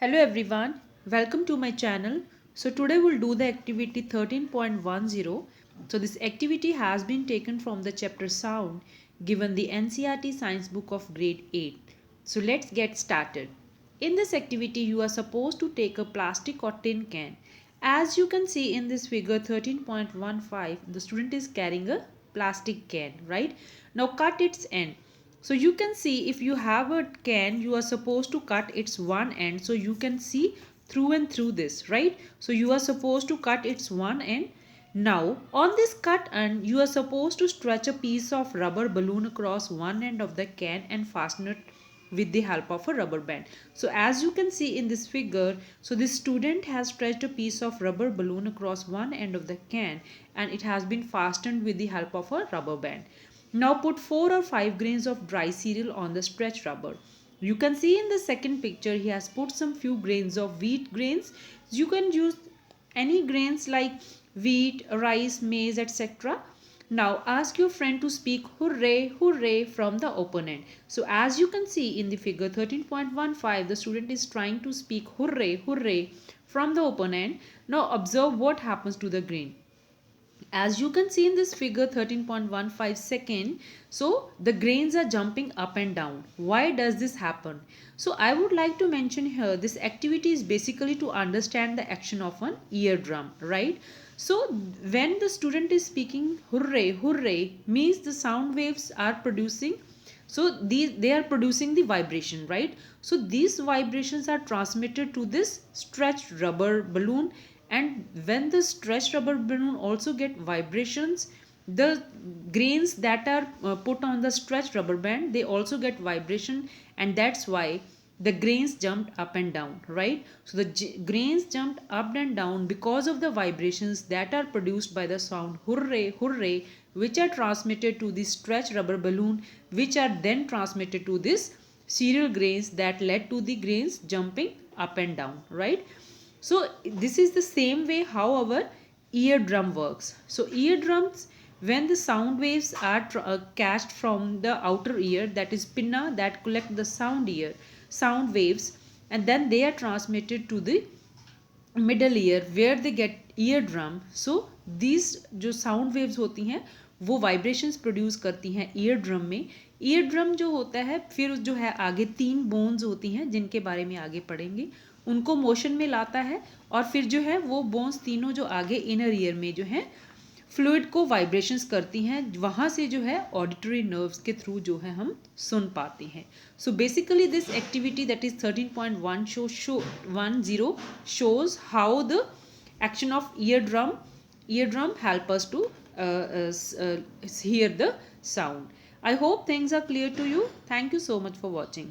Hello everyone, welcome to my channel. So today we'll do the activity 13.10. So this activity has been taken from the chapter Sound given the NCERT Science book of grade 8. So let's get started. In this activity you are supposed to take a plastic or tin can. As you can see in this figure 13.15, the student is carrying a plastic can, right? Now cut its end. So you can see if you have a can, you are supposed to cut its one end. So you can see through and through this, right? So you are supposed to cut its one end. Now on this cut end, you are supposed to stretch a piece of rubber balloon across one end of the can and fasten it with the help of a rubber band. So as you can see in this figure, so this student has stretched a piece of rubber balloon across one end of the can and it has been fastened with the help of a rubber band. Now put 4 or 5 grains of dry cereal on the stretched rubber. You can see in the second picture he has put some few grains of wheat grains. You can use any grains like wheat, rice, maize, etc. Now ask your friend to speak hooray, hooray from the open end. So as you can see in the figure 13.15, the student is trying to speak hooray, hooray from the open end. Now observe what happens to the grain. As you can see in this figure 13.15 second, so the grains are jumping up and down. Why does this happen? So I would like to mention here, this activity is basically to understand the action of an eardrum, right? So when the student is speaking hooray, hooray means the sound waves are producing, so they are producing the vibration, right? So these vibrations are transmitted to this stretched rubber balloon, and when the stretched rubber balloon also get vibrations, the grains that are put on the stretched rubber band, they also get vibration, and that's why the grains jumped up and down, right? So the grains jumped up and down because of the vibrations that are produced by the sound hooray, hooray, which are transmitted to the stretched rubber balloon, which are then transmitted to this cereal grains that led to the grains jumping up and down, right? So this is the same way how our eardrum works. So eardrums, when the sound waves are catched from the outer ear, that is pinna that collect the sound waves, and then they are transmitted to the middle ear where they get ear drum. So these जो sound waves होती हैं वो vibrations produce करती हैं ear drum में. Ear drum जो होता है फिर जो है आगे 3 बोन्स होती हैं जिनके बारे में आगे पढ़ेंगे, उनको मोशन में लाता है और फिर जो है वो बोन्स तीनों जो आगे इनर ईयर में जो है फ्लूइड को वाइब्रेशंस करती हैं, वहाँ से जो है ऑडिटरी नर्व्स के थ्रू जो है हम सुन पाते हैं. So basically this activity that is 13.10 shows how the action of eardrum help us to hear the sound. I hope things are clear to you. Thank you so much for watching.